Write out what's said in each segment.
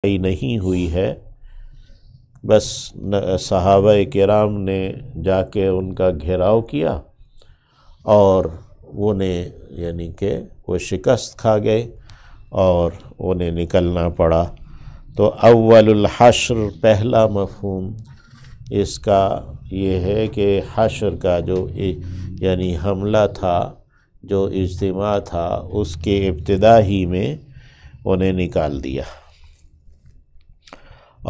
نہیں ہوئی ہے، بس صحابہ کرام نے جا کے ان کا گھیراؤ کیا اور انہیں یعنی کہ وہ شکست کھا گئے اور انہیں نکلنا پڑا۔ تو اول الحشر پہلا مفہوم اس کا یہ ہے کہ حشر کا جو یعنی حملہ تھا، جو اجتماع تھا، اس کے ابتدا ہی میں انہیں نکال دیا۔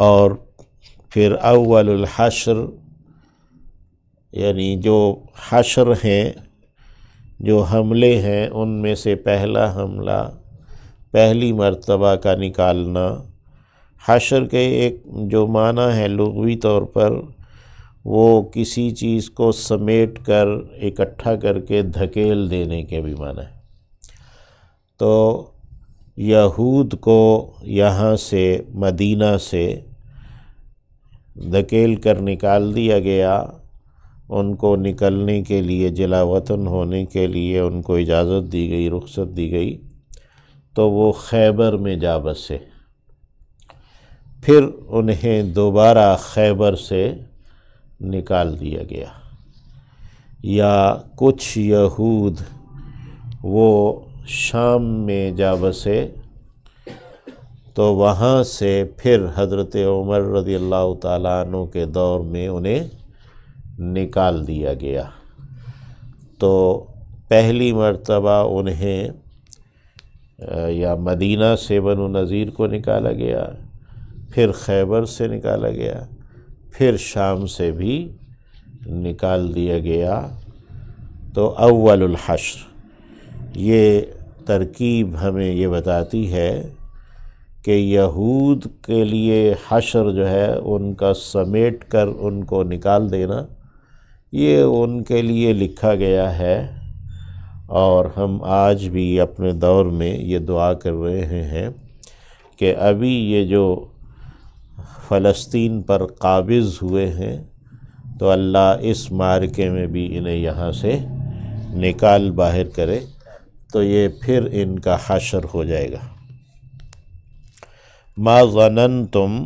اور پھر اول الحشر یعنی جو حشر ہیں، جو حملے ہیں، ان میں سے پہلا حملہ، پہلی مرتبہ کا نکالنا۔ حشر کے ایک جو معنی ہے لغوی طور پر، وہ کسی چیز کو سمیٹ کر اکٹھا کر کے دھکیل دینے کے بھی معنی ہے۔ تو یہود کو یہاں سے مدینہ سے دھکیل کر نکال دیا گیا۔ ان کو نکلنے کے لیے، جلا وطن ہونے کے لیے ان کو اجازت دی گئی، رخصت دی گئی، تو وہ خیبر میں جا بسے۔ پھر انہیں دوبارہ خیبر سے نکال دیا گیا۔ یا کچھ یہود وہ شام میں جا بسے، تو وہاں سے پھر حضرت عمر رضی اللہ تعالیٰ عنہ کے دور میں انہیں نکال دیا گیا۔ تو پہلی مرتبہ انہیں یا مدینہ سے بنو نذیر کو نکالا گیا، پھر خیبر سے نکالا گیا، پھر شام سے بھی نکال دیا گیا۔ تو اول الحشر یہ ترکیب ہمیں یہ بتاتی ہے کہ یہود کے لیے حشر جو ہے ان کا سمیٹ کر ان کو نکال دینا، یہ ان کے لیے لکھا گیا ہے، اور ہم آج بھی اپنے دور میں یہ دعا کر رہے ہیں کہ ابھی یہ جو فلسطین پر قابض ہوئے ہیں، تو اللہ اس معرکے میں بھی انہیں یہاں سے نکال باہر کرے، تو یہ پھر ان کا حشر ہو جائے گا۔ ما ظننتم،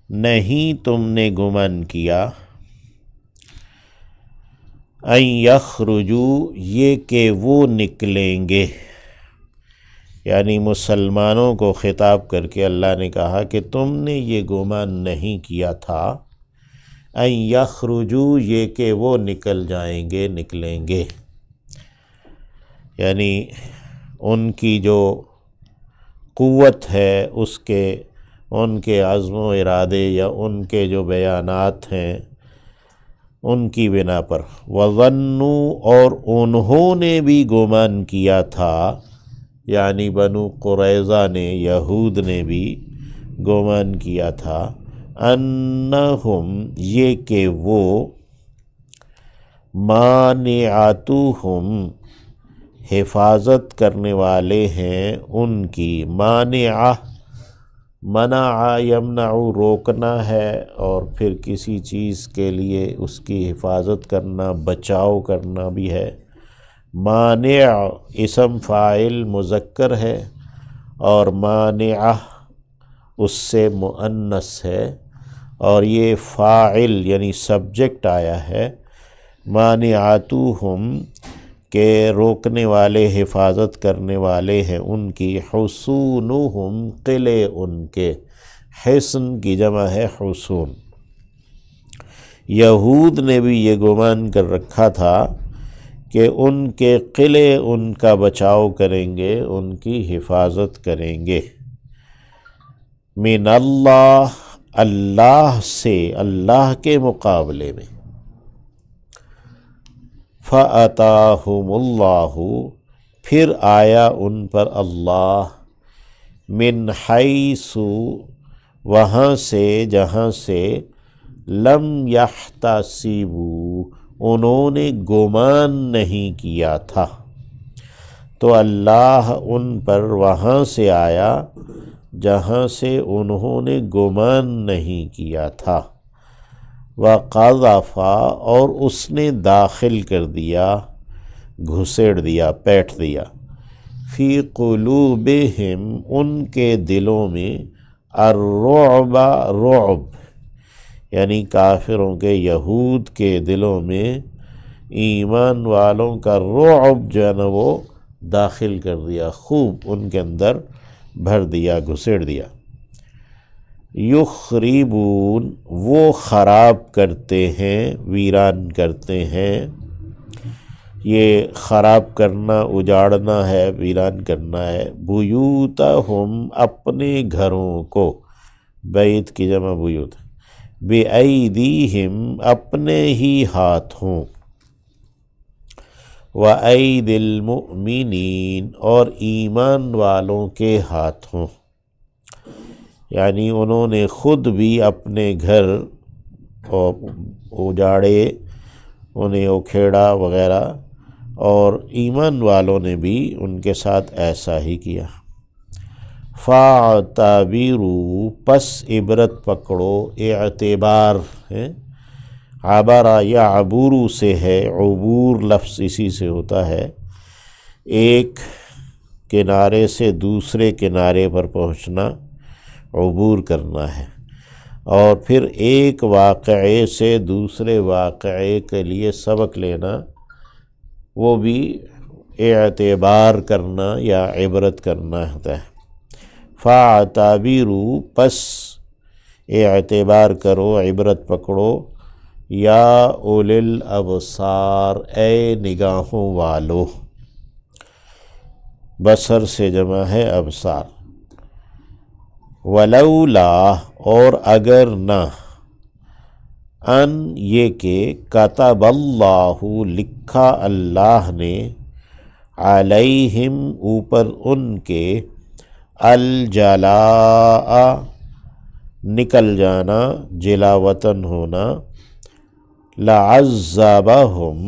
نہیں تم نے گمان کیا، ان یخرجوا، یہ کہ وہ نکلیں گے، یعنی مسلمانوں کو خطاب کر کے اللہ نے کہا کہ تم نے یہ گمان نہیں کیا تھا، ان یخرجوا، یہ کہ وہ نکل جائیں گے، نکلیں گے، یعنی ان کی جو قوت ہے، اس کے ان کے عزم و ارادے یا ان کے جو بیانات ہیں ان کی بنا پر۔ وَظَنُّوا، اور انہوں نے بھی گمان کیا تھا، یعنی بنو قریظہ نے، یہود نے بھی گمان کیا تھا، انہم، یہ کہ وہ، مانعتہم، حفاظت کرنے والے ہیں ان کی، مانعہ، منع یمنع، روکنا ہے، اور پھر کسی چیز کے لیے اس کی حفاظت کرنا، بچاؤ کرنا بھی ہے۔ مانع اسم فاعل مذکر ہے، اور مانعہ اس سے مؤنث ہے، اور یہ فاعل یعنی سبجیکٹ آیا ہے۔ مانعتہم، کہ روکنے والے، حفاظت کرنے والے ہیں ان کی، حصونہم، قلعے ان کے، حصن کی جمع ہے حصون۔ یہود نے بھی یہ گمان کر رکھا تھا کہ ان کے قلعے ان کا بچاؤ کریں گے، ان کی حفاظت کریں گے۔ من اللہ، اللہ سے، اللہ کے مقابلے میں۔ فَأَتَاهُمُ اللَّهُ، پھر آیا ان پر اللہ، من حیث، وہاں سے جہاں سے، لم یحتسبوا، انہوں نے گمان نہیں کیا تھا، تو اللہ ان پر وہاں سے آیا جہاں سے انہوں نے گمان نہیں کیا تھا۔ وَقَذَفَ، اور اس نے داخل کر دیا، گھسیڑ دیا، پیٹ دیا، فی قلوبہم، ان کے دلوں میں، الرعب رعب یعنی کافروں کے یہود کے دلوں میں ایمان والوں کا رعب جو ہے نا وہ داخل کر دیا، خوب ان کے اندر بھر دیا، گھسیڑ دیا۔ یخربون وہ خراب کرتے ہیں، ویران کرتے ہیں۔ یہ خراب کرنا، اجاڑنا ہے، ویران کرنا ہے۔ بیوتہم اپنے گھروں کو، بیت کی جمع بیوت، بِأَیْدِیہم اپنے ہی ہاتھوں، وَأَیْدِی الْمُؤْمِنِین اور ایمان والوں کے ہاتھوں، یعنی انہوں نے خود بھی اپنے گھر اجاڑے، انہیں اکھیڑا وغیرہ، اور ایمان والوں نے بھی ان کے ساتھ ایسا ہی کیا۔ فَاعْتَبِرُوا پس عبرت پکڑو، اعتبار ہے، عبرہ یا عبورو سے ہے، عبور لفظ اسی سے ہوتا ہے، ایک کنارے سے دوسرے کنارے پر پہنچنا، عبور کرنا ہے، اور پھر ایک واقعے سے دوسرے واقعے کے لیے سبق لینا، وہ بھی اعتبار کرنا یا عبرت کرنا ہوتا ہے۔ فَاعْتَبِرُوا پس اعتبار کرو، عبرت پکڑو، یا اولی الابصار اے نگاہوں والو، بصر سے جمع ہے ابصار۔ ولولا اور اگر نہ، ان یہ کہ کتب اللہ لکھا اللہ نے، علیہم اوپر ان کے، الجلاء نکل جانا، جلا وطن ہونا، لعذبہم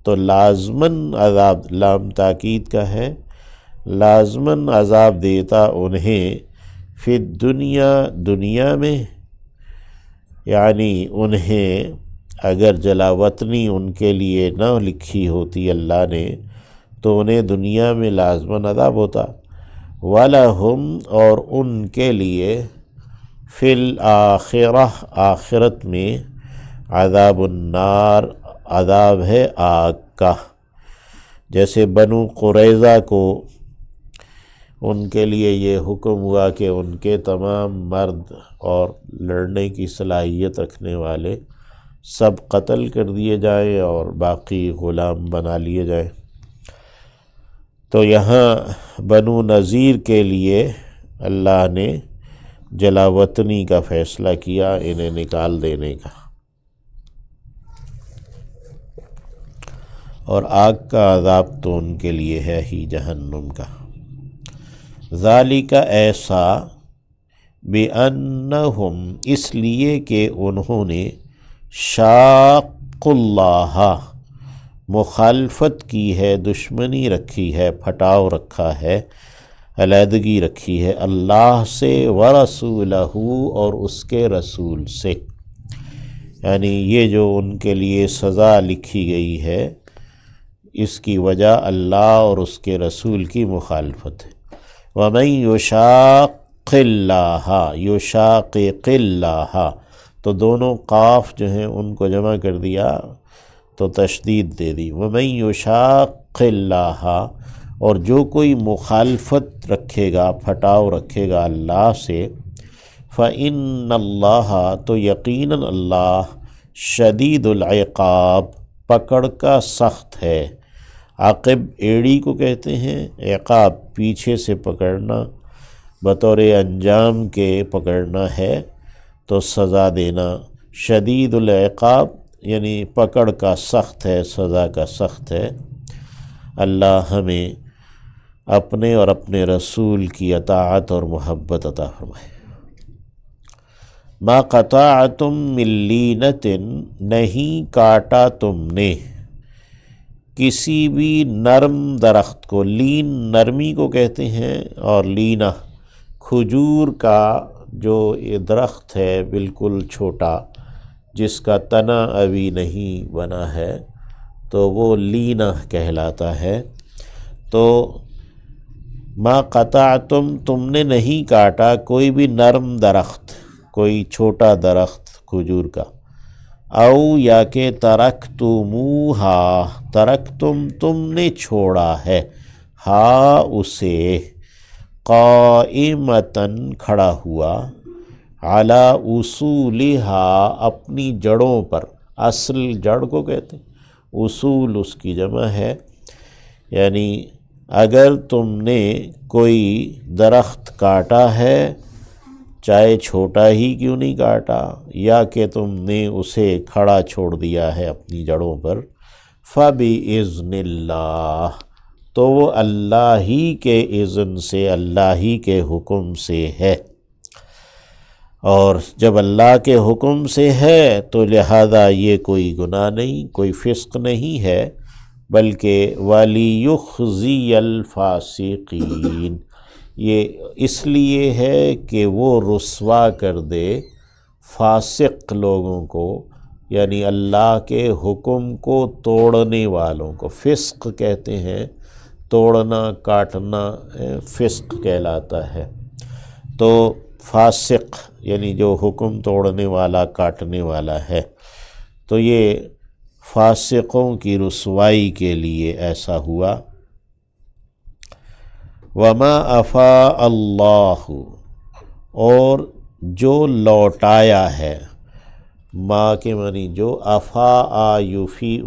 تو لازماً عذاب، لام تاکید کا ہے، لازماً عذاب دیتا انہیں، فی الدنیا دنیا میں، یعنی انہیں اگر جلا وطنی ان کے لیے نہ لکھی ہوتی اللہ نے تو انہیں دنیا میں لازماً عذاب ہوتا۔ وَلَهُمْ اور ان کے لیے، فی الآخرہ آخرت میں، عذاب النار عذاب ہے آگ کا۔ جیسے بنو قریظہ کو ان کے لیے یہ حکم ہوا کہ ان کے تمام مرد اور لڑنے کی صلاحیت رکھنے والے سب قتل کر دیے جائیں اور باقی غلام بنا لیے جائیں، تو یہاں بنو نذیر کے لیے اللہ نے جلا وطنی کا فیصلہ کیا، انہیں نکال دینے کا، اور آگ کا عذاب تو ان کے لیے ہے ہی جہنم کا۔ ذالک ایسا، بِأَنَّهُمْ اس لیے کہ انہوں نے، شاق اللہ مخالفت کی ہے، دشمنی رکھی ہے، پھٹاؤ رکھا ہے، علیحدگی رکھی ہے اللہ سے، ورسولہ اور اس کے رسول سے، یعنی یہ جو ان کے لیے سزا لکھی گئی ہے اس کی وجہ اللہ اور اس کے رسول کی مخالفت ہے۔ وَمَن يُشَاقِّ اللَّهَ يُشَاقِقِ اللَّهَ تو دونوں قاف جو ہیں ان کو جمع کر دیا تو تشدید دے دی، وَمَن يُشَاقِّ اللَّهَ اور جو کوئی مخالفت رکھے گا، پھٹاؤ رکھے گا اللہ سے، فَإِنَّ اللَّهَ تو یقیناً اللہ، شدید العقاب پکڑ کا سخت ہے۔ عقب ایڑی کو کہتے ہیں، عقاب پیچھے سے پکڑنا، بطور انجام کے پکڑنا ہے تو سزا دینا، شدید العقاب یعنی پکڑ کا سخت ہے، سزا کا سخت ہے۔ اللہ ہمیں اپنے اور اپنے رسول کی اطاعت اور محبت عطا فرمائے۔ ما قطعتم من لینۃ نہیں کاٹا تم نے کسی بھی نرم درخت کو، لین نرمی کو کہتے ہیں، اور لینہ کھجور کا جو یہ درخت ہے بالکل چھوٹا جس کا تنا ابھی نہیں بنا ہے تو وہ لینہ کہلاتا ہے۔ تو ما قطعتم تم نے نہیں کاٹا کوئی بھی نرم درخت، کوئی چھوٹا درخت کھجور کا، او یا کہ ترکتموہا ترکتم تم نے چھوڑا ہے، ہا اسے، قائمتاً کھڑا ہوا، علی اصولہا اپنی جڑوں پر، اصل جڑ کو کہتے ہیں، اصول اس کی جمع ہے، یعنی اگر تم نے کوئی درخت کاٹا ہے چاہے چھوٹا ہی کیوں نہیں کاٹا، یا کہ تم نے اسے کھڑا چھوڑ دیا ہے اپنی جڑوں پر، فَبِإِذْنِ اللَّهِ تو وہ اللہ ہی کے اذن سے، اللہ ہی کے حکم سے ہے، اور جب اللہ کے حکم سے ہے تو لہذا یہ کوئی گناہ نہیں، کوئی فسق نہیں ہے، بلکہ وَلِيُخْزِيَ الْفَاسِقِينَ یہ اس لیے ہے کہ وہ رسوا کر دے فاسق لوگوں کو، یعنی اللہ کے حکم کو توڑنے والوں کو، فسق کہتے ہیں، توڑنا کاٹنا فسق کہلاتا ہے، تو فاسق یعنی جو حکم توڑنے والا کاٹنے والا ہے، تو یہ فاسقوں کی رسوائی کے لیے ایسا ہوا۔ وما افاء اللہ اور جو لوٹایا ہے، ما کے معنی جو، افاء یفیء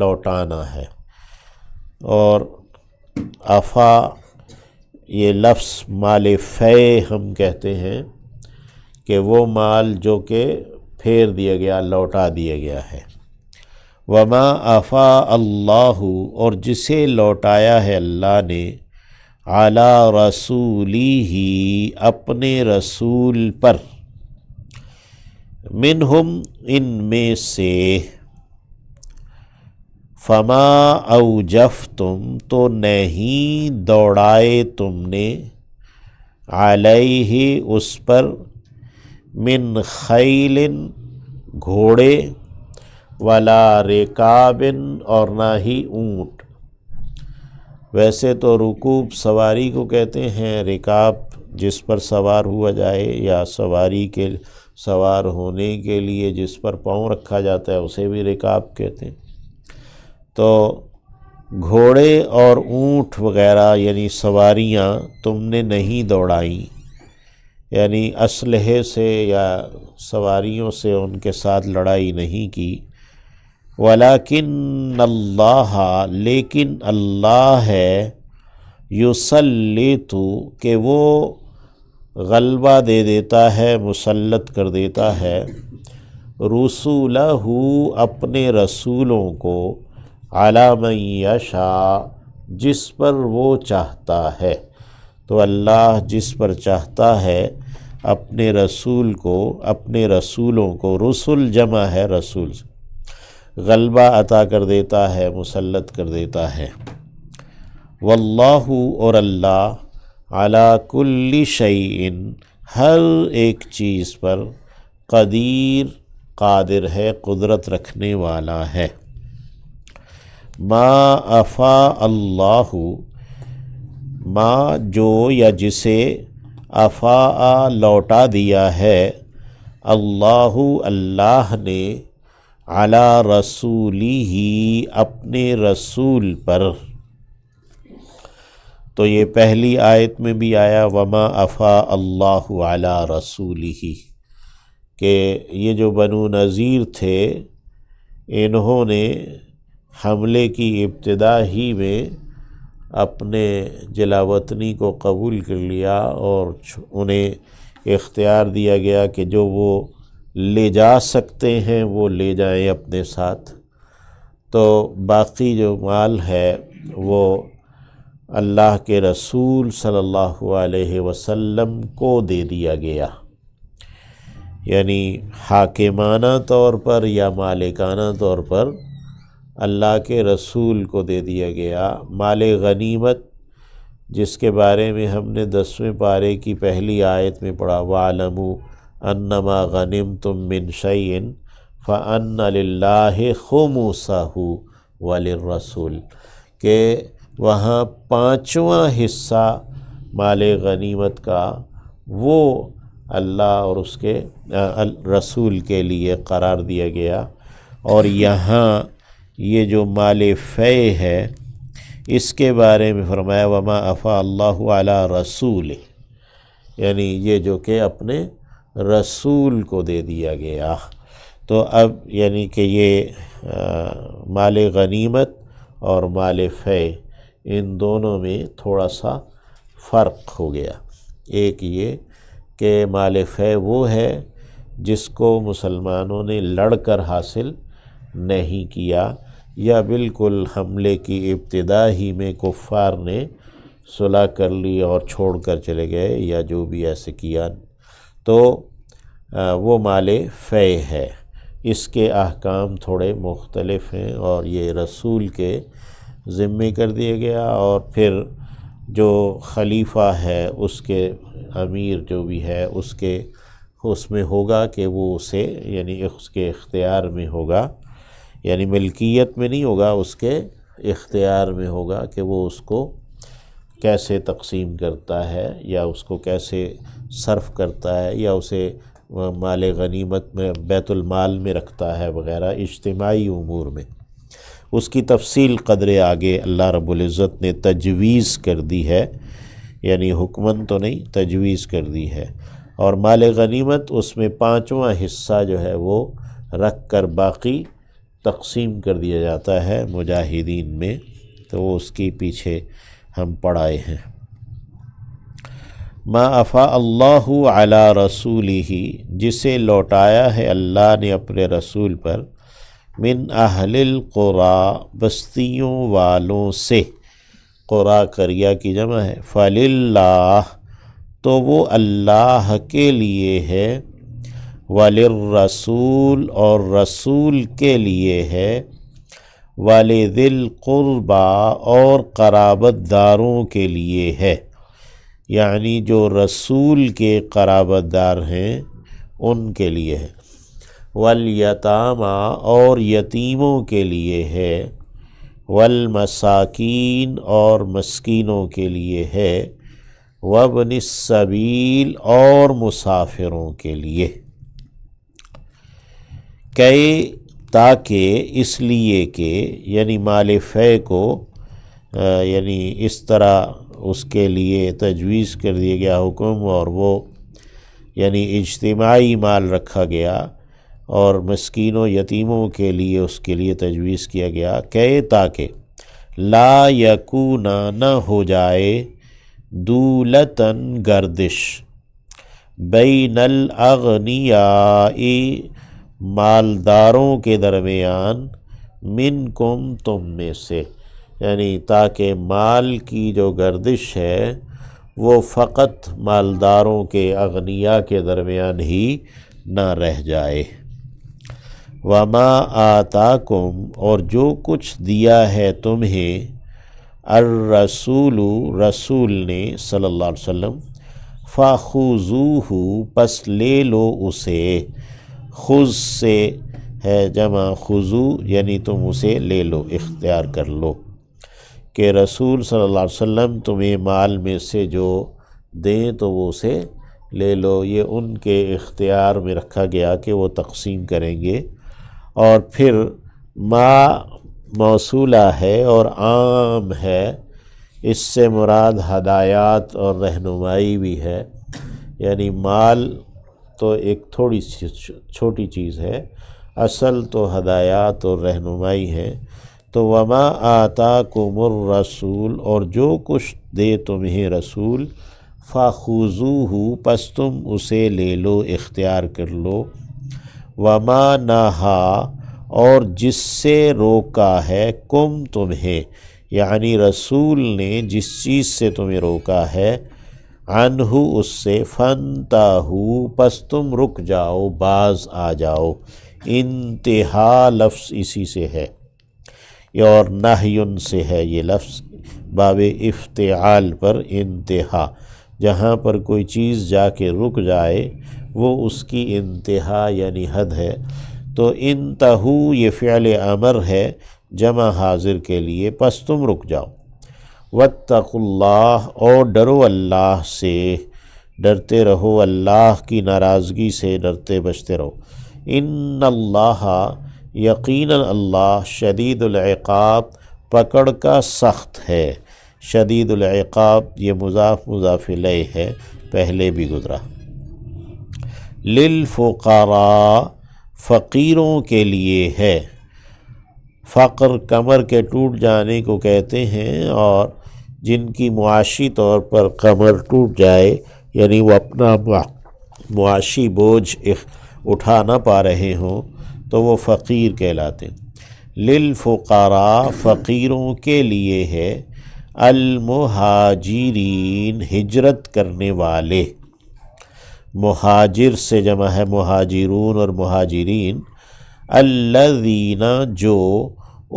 لوٹانا ہے، اور افا یہ لفظ مال فے ہم کہتے ہیں کہ وہ مال جو کہ پھیر دیا گیا، لوٹا دیا گیا ہے۔ وما افاء اللہ اور جسے لوٹایا ہے اللہ نے، علی رسولہ اپنے رسول پر، منہم ان میں سے، فما اوجفتم تو نہیں دوڑائے تم نے، علیہ اس پر، من خیل گھوڑے، ولا رکاب اور نہ ہی اونٹ۔ ویسے تو رکوب سواری کو کہتے ہیں، رکاب جس پر سوار ہوا جائے یا سواری کے سوار ہونے کے لیے جس پر پاؤں رکھا جاتا ہے اسے بھی رکاب کہتے ہیں۔ تو گھوڑے اور اونٹ وغیرہ یعنی سواریاں تم نے نہیں دوڑائیں، یعنی اسلحے سے یا سواریوں سے ان کے ساتھ لڑائی نہیں کی۔ وَلَكِنَّ اللَّهَ لیکن اللہ ہے، يُسَلِّطُ کہ وہ غلبہ دے دیتا ہے، مسلط کر دیتا ہے، رُسُلَهُ اپنے رسولوں کو، عَلَى مَن يَشَاءُ جس پر وہ چاہتا ہے، تو اللہ جس پر چاہتا ہے اپنے رسول کو، اپنے رسولوں کو، رسول جمع ہے رسول سے، غلبہ عطا کر دیتا ہے، مسلط کر دیتا ہے۔ واللہ اور اللہ، علی کل شیء ہر ایک چیز پر، قدیر قادر ہے، قدرت رکھنے والا ہے۔ ما افاء اللہ ما جو یا جسے، افاء لوٹا دیا ہے، اللہ اللہ نے، علی رسولہ اپنے رسول پر۔ تو یہ پہلی آیت میں بھی آیا وما افاء اللہ علی رسولہ، کہ یہ جو بنو نذیر تھے انہوں نے حملے کی ابتدا ہی میں اپنے جلاوطنی کو قبول کر لیا، اور انہیں اختیار دیا گیا کہ جو وہ لے جا سکتے ہیں وہ لے جائیں اپنے ساتھ، تو باقی جو مال ہے وہ اللہ کے رسول صلی اللہ علیہ وسلم کو دے دیا گیا، یعنی حاکمانہ طور پر یا مالکانہ طور پر اللہ کے رسول کو دے دیا گیا۔ مال غنیمت جس کے بارے میں ہم نے 10ویں پارے کی پہلی آیت میں پڑھا، وَاعْلَمُوا أَنَّمَا غَنِمْتُم مِّن شَيْءٍ فَأَنَّ لِلَّهِ خُمُسَهُ وَلِلرَّسُولِ، کہ وہاں 5واں حصہ مال غنیمت کا وہ اللہ اور اس کے رسول کے لیے قرار دیا گیا، اور یہاں یہ جو مال فے ہے اس کے بارے میں فرمایا وما افاء اللہ علی رسول، یعنی یہ جو کہ اپنے رسول کو دے دیا گیا۔ تو اب یعنی کہ یہ مال غنیمت اور مال فے ان دونوں میں تھوڑا سا فرق ہو گیا۔ ایک یہ کہ مال فے وہ ہے جس کو مسلمانوں نے لڑ کر حاصل نہیں کیا، یا بالکل حملے کی ابتدا ہی میں کفار نے صلح کر لی اور چھوڑ کر چلے گئے، یا جو بھی ایسے کیا، تو وہ مال فے ہے۔ اس کے احکام تھوڑے مختلف ہیں، اور یہ رسول کے ذمے کر دیا گیا، اور پھر جو خلیفہ ہے اس کے امیر جو بھی ہے اس میں ہوگا کہ وہ اسے یعنی اس کے اختیار میں ہوگا، یعنی ملکیت میں نہیں ہوگا، اس کے اختیار میں ہوگا کہ وہ اس کو کیسے تقسیم کرتا ہے، یا اس کو کیسے صرف کرتا ہے، یا اسے مال غنیمت میں بیت المال میں رکھتا ہے وغیرہ اجتماعی امور میں۔ اس کی تفصیل قدر آگے اللہ رب العزت نے تجویز کر دی ہے، یعنی حکمن تو نہیں، تجویز کر دی ہے۔ اور مال غنیمت اس میں 5واں حصہ جو ہے وہ رکھ کر باقی تقسیم کر دیا جاتا ہے مجاہدین میں، تو وہ اس کی پیچھے ہم پڑھائے ہیں۔ ما افاء اللہ علی رسولہ، جسے لوٹایا ہے اللہ نے اپنے رسول پر، من اہل القری، بستیوں والوں سے، قری قریہ کی جمع ہے، فللہ، تو وہ اللہ کے لیے ہے، وللرسول، اور رسول کے لیے ہے، ولذی القربی، اور قرابت داروں کے لیے ہے، یعنی جو رسول کے قرابت دار ہیں ان کے لیے ہے، والیتامی، اور یتیموں کے لیے ہے، والمساکین، اور مسکینوں کے لیے ہے، وابن السبیل، اور مسافروں کے لیے، تاکہ اس لیے کہ یعنی مال فے کو یعنی اس طرح اس کے لیے تجویز کر دیا گیا حکم، اور وہ یعنی اجتماعی مال رکھا گیا، اور مسکینوں یتیموں کے لیے اس کے لیے تجویز کیا گیا کہ تاکہ لا یکون، نہ ہو جائے، دولتاً گردش، بین الاغنیاء، مالداروں کے درمیان، منکم، تم میں سے، یعنی تاکہ مال کی جو گردش ہے وہ فقط مالداروں کے، اغنیاء کے درمیان ہی نہ رہ جائے۔ وما آتاکم، اور جو کچھ دیا ہے تمہیں، الرسول، رسول نے صلی اللہ علیہ وسلم، فخذوہ، پس لے لو اسے، خذ سے ہے جمع خذو، یعنی تم اسے لے لو، اختیار کر لو، کہ رسول صلی اللہ علیہ وسلم تمہیں مال میں سے جو دیں تو وہ اسے لے لو۔ یہ ان کے اختیار میں رکھا گیا کہ وہ تقسیم کریں گے۔ اور پھر ما موصولہ ہے اور عام ہے، اس سے مراد ہدایات اور رہنمائی بھی ہے، یعنی مال تو ایک تھوڑی سی چھوٹی چیز ہے، اصل تو ہدایات اور رہنمائی ہے۔ تو وما آتاکم الرسول، اور جو کچھ دے تمہیں رسول، فخذوہ، پس تم اسے لے لو، اختیار کر لو، وما نہا، اور جس سے روکا ہے، کم، تمہیں، یعنی رسول نے جس چیز سے تمہیں روکا ہے، عنہ، اس سے، فانتہوا، پس تم رک جاؤ، باز آ جاؤ۔ انتہا لفظ اسی سے ہے، اور نہیٌ سے ہے یہ لفظ، باب افتعال پر انتہا، جہاں پر کوئی چیز جا کے رک جائے وہ اس کی انتہا یعنی حد ہے۔ تو انتہو یہ فعل امر ہے جمع حاضر کے لیے، پس تم رک جاؤ۔ واتقوا اللہ، اور ڈرو اللہ سے، ڈرتے رہو اللہ کی ناراضگی سے، ڈرتے بچتے رہو۔ ان اللہ، یقیناً اللہ، شدید العقاب، پکڑ کا سخت ہے۔ شدید العقاب یہ مضاف مضاف الیہ ہے، پہلے بھی گزرا۔ للفقراء، فقیروں کے لیے ہے۔ فقر کمر کے ٹوٹ جانے کو کہتے ہیں، اور جن کی معاشی طور پر کمر ٹوٹ جائے، یعنی وہ اپنا معاشی بوجھ اٹھا نہ پا رہے ہوں، تو وہ فقیر کہلاتے ہیں۔ للفقراء، فقیروں کے لیے ہے، المہاجرین، ہجرت کرنے والے۔ مہاجر سے جمع ہے مہاجرون اور مہاجرین۔ الذین، جو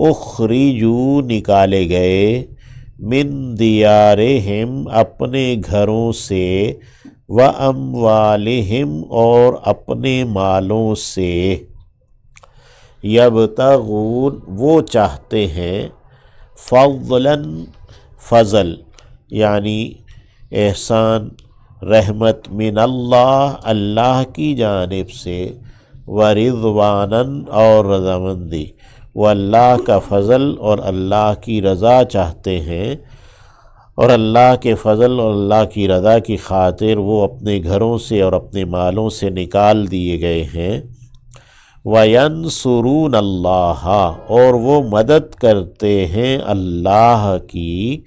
اخرجوا، نکالے گئے، من دیارہم، اپنے گھروں سے، واموالہم، اور اپنے مالوں سے، یبتغون، وہ چاہتے ہیں، فضلاً، فضل یعنی احسان، رحمت، من اللہ، اللہ کی جانب سے، ورضواناً، اور رضامندی، وہ اللہ کا فضل اور اللہ کی رضا چاہتے ہیں، اور اللہ کے فضل اور اللہ کی رضا کی خاطر وہ اپنے گھروں سے اور اپنے مالوں سے نکال دیے گئے ہیں۔ وَيَنْصُرُونَ اللَّهَ، اور وہ مدد کرتے ہیں اللہ کی،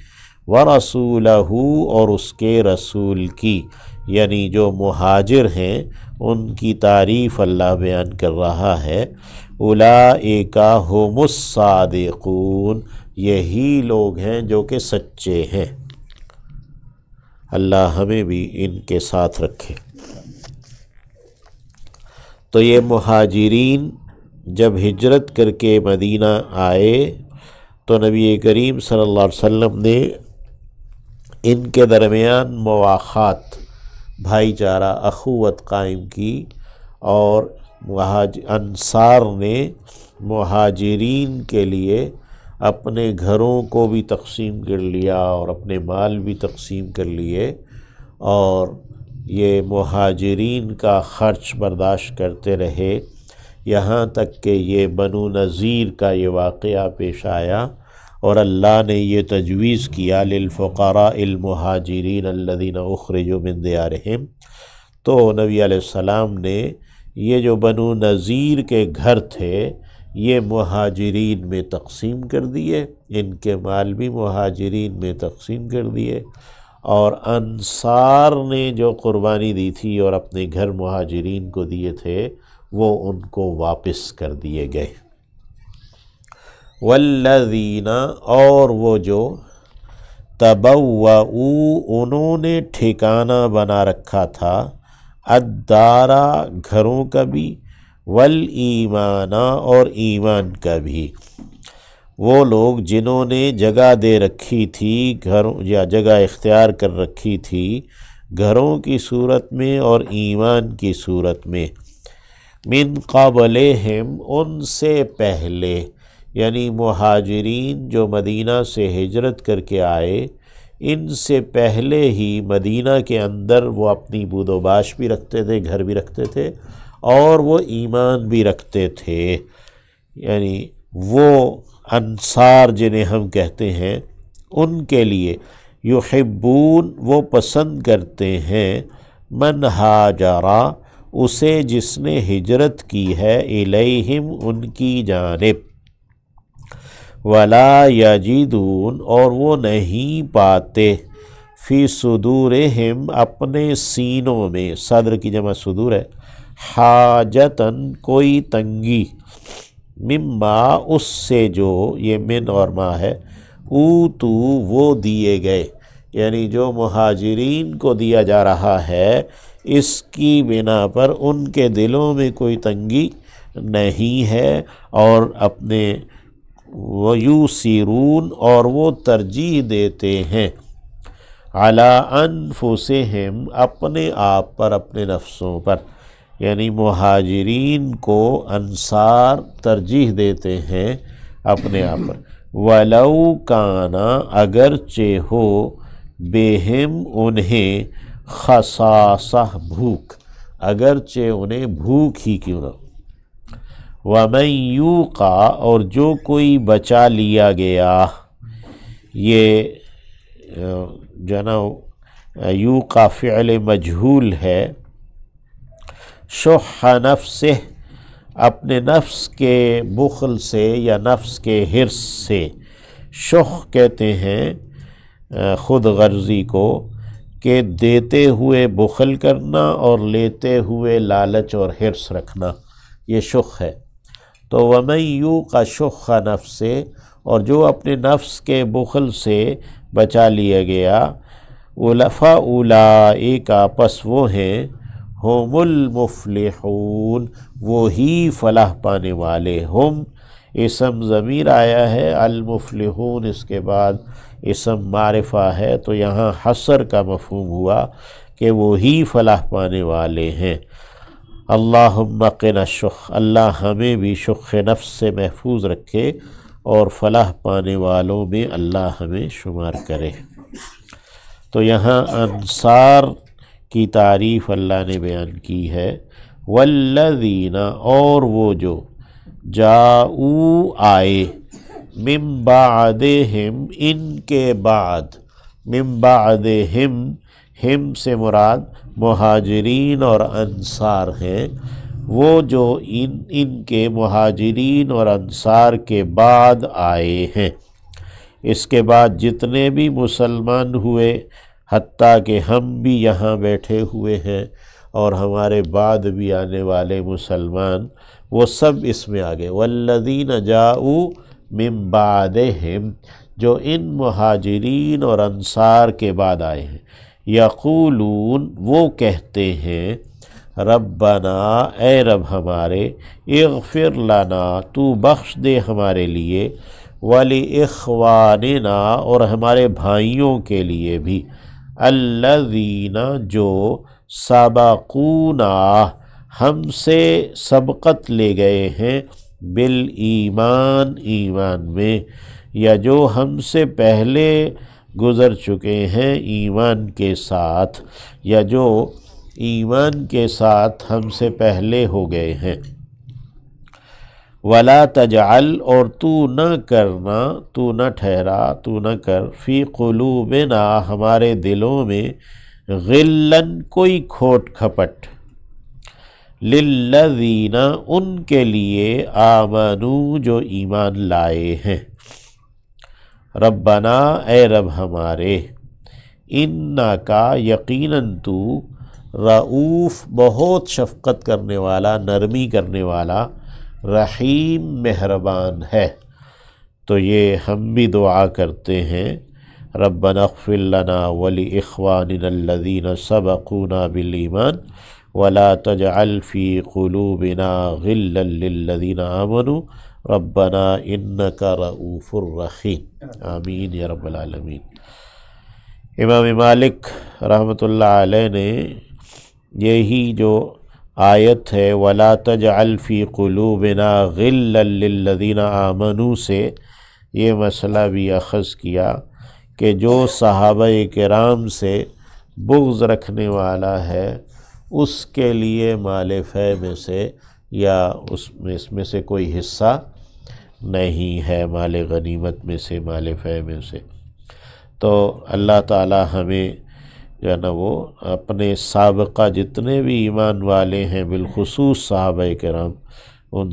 وَرَسُولَهُ، اور اس کے رسول کی، یعنی جو مہاجر ہیں ان کی تعریف اللہ بیان کر رہا ہے۔ اولئک ھم الصادقون، یہی لوگ ہیں جو کہ سچے ہیں۔ اللہ ہمیں بھی ان کے ساتھ رکھے۔ تو یہ مہاجرین جب ہجرت کر کے مدینہ آئے تو نبی کریم صلی اللہ علیہ وسلم نے ان کے درمیان مواخات، بھائی چارہ، اخوت قائم کی، اور انصار نے مہاجرین کے لیے اپنے گھروں کو بھی تقسیم کر لیا اور اپنے مال بھی تقسیم کر لیے، اور یہ مہاجرین کا خرچ برداشت کرتے رہے، یہاں تک کہ یہ بنو نذیر کا یہ واقعہ پیش آیا، اور اللہ نے یہ تجویز کیا للفقراء المہاجرین الذین اخرجوا من دیارہم۔ تو نبی علیہ السلام نے یہ جو بنو نذیر کے گھر تھے یہ مہاجرین میں تقسیم کر دیے، ان کے مال بھی مہاجرین میں تقسیم کر دیے، اور انصار نے جو قربانی دی تھی اور اپنے گھر مہاجرین کو دیے تھے وہ ان کو واپس کر دیے گئے۔ والذین، اور وہ جو تبوؤوا، انہوں نے ٹھکانہ بنا رکھا تھا، الدارا، گھروں کا بھی، والایمان، اور ایمان کا بھی، وہ لوگ جنہوں نے جگہ دے رکھی تھی گھروں، یا جگہ اختیار کر رکھی تھی گھروں کی صورت میں اور ایمان کی صورت میں، من قبلہم، ان سے پہلے، یعنی مہاجرین جو مدینہ سے ہجرت کر کے آئے ان سے پہلے ہی مدینہ کے اندر وہ اپنی بود و باش بھی رکھتے تھے، گھر بھی رکھتے تھے، اور وہ ایمان بھی رکھتے تھے، یعنی وہ انصار جنہیں ہم کہتے ہیں ان کے لیے یحبون، وہ پسند کرتے ہیں، من ہاجرا، اسے جس نے ہجرت کی ہے، الیہم، ان کی جانب، ولا یجدون، اور وہ نہیں پاتے، فی صدورہم، اپنے سینوں میں، صدر کی جمع صدور ہے، حاجتاً، کوئی تنگی، مما، اس سے جو، یہ من اور ما ہے، اوتو، وہ دیے گئے، یعنی جو مہاجرین کو دیا جا رہا ہے اس کی بنا پر ان کے دلوں میں کوئی تنگی نہیں ہے، اور اپنے وَيُؤْثِرُونَ، اور وہ ترجیح دیتے ہیں، عَلَىٰ أَنفُسِهِمْ، اپنے آپ پر، اپنے نفسوں پر، یعنی مہاجرین کو انصار ترجیح دیتے ہیں اپنے آپ پر۔ ولو کانا اگرچہ ہو بہم انہیں خصاصہ بھوک، اگرچہ انہیں بھوک ہی کیوں نہ۔ وَمَن یوقع اور جو کوئی بچا لیا گیا، یہ جو ہے نا یوقع فعل مجہول ہے، شح نفسہ اپنے نفس کے بخل سے یا نفس کے حرص سے، شح کہتے ہیں خود غرضی کو، کہ دیتے ہوئے بخل کرنا اور لیتے ہوئے لالچ اور حرص رکھنا، یہ شح ہے۔ تو وَمَن یوقع شح نفسہ اور جو اپنے نفس کے بخل سے بچا لیا گیا، فَأُولَٰئِکَ پس وہ ہیں، ہم المفلحون وہی فلاح پانے والے، ہم اسم ضمیر آیا ہے، المفلحون اس کے بعد اسم معرفہ ہے، تو یہاں حصر کا مفہوم ہوا کہ وہی فلاح پانے والے ہیں۔ اللہم قنا الشح، اللہ ہمیں بھی شح نفس سے محفوظ رکھے اور فلاح پانے والوں میں اللہ ہمیں شمار کرے۔ تو یہاں انصار کی تعریف اللہ نے بیان کی ہے، والذین اور وہ جو جاؤ آئے، من بعدہم ان کے بعد، من بعدہم ہم سے مراد مہاجرین اور انصار ہیں، وہ جو ان کے مہاجرین اور انصار کے بعد آئے ہیں، اس کے بعد جتنے بھی مسلمان ہوئے، حتیٰ کہ ہم بھی یہاں بیٹھے ہوئے ہیں اور ہمارے بعد بھی آنے والے مسلمان، وہ سب اس میں آگئے۔ والذین جاؤ من بعدہم جو ان مہاجرین اور انصار کے بعد آئے ہیں، یقولون وہ کہتے ہیں، ربنا اے رب ہمارے، اغفر لنا تو بخش دے ہمارے لیے، وَلِإِخْوَانِنَا اور ہمارے بھائیوں کے لیے بھی، الذین جو سبقونا ہم سے سبقت لے گئے ہیں، بالایمان ایمان میں، یا جو ہم سے پہلے گزر چکے ہیں ایمان کے ساتھ، یا جو ایمان کے ساتھ ہم سے پہلے ہو گئے ہیں۔ وَلَا تَجْعَلْ اور تو نہ کرنا، تو نہ ٹھہرا، تو نہ کر، فی قلوبنا ہمارے دلوں میں، غلن کوئی کھوٹ کھپٹ، للذین ان کے لیے، آمنو جو ایمان لائے ہیں۔ ربنا اے رب ہمارے، انکا یقیناً تو، رؤوف بہت شفقت کرنے والا، نرمی کرنے والا، رحیم مہربان ہے۔ تو یہ ہم بھی دعا کرتے ہیں، ربنا اغفر لنا ولإخواننا الذین سبقونا بالایمان ولا تجعل فی قلوبنا غلا للذین آمنوا ربنا انک رؤوف رحیم، آمین یا رب العالمین۔ امام مالک رحمۃ اللہ علیہ نے یہی جو آیت ہے وَلَا تَجْعَلْ فِي قُلُوبِنَا غِلًّا لِلَّذِينَ آمَنُوا سے یہ مسئلہ بھی اخذ کیا کہ جو صحابہ کرام سے بغض رکھنے والا ہے، اس کے لیے مال فے میں سے یا اس میں سے کوئی حصہ نہیں ہے، مال غنیمت میں سے، مال فے میں سے۔ تو اللہ تعالی ہمیں جو ہے نا وہ اپنے سابقہ جتنے بھی ایمان والے ہیں، بالخصوص صحابہ کرام، ان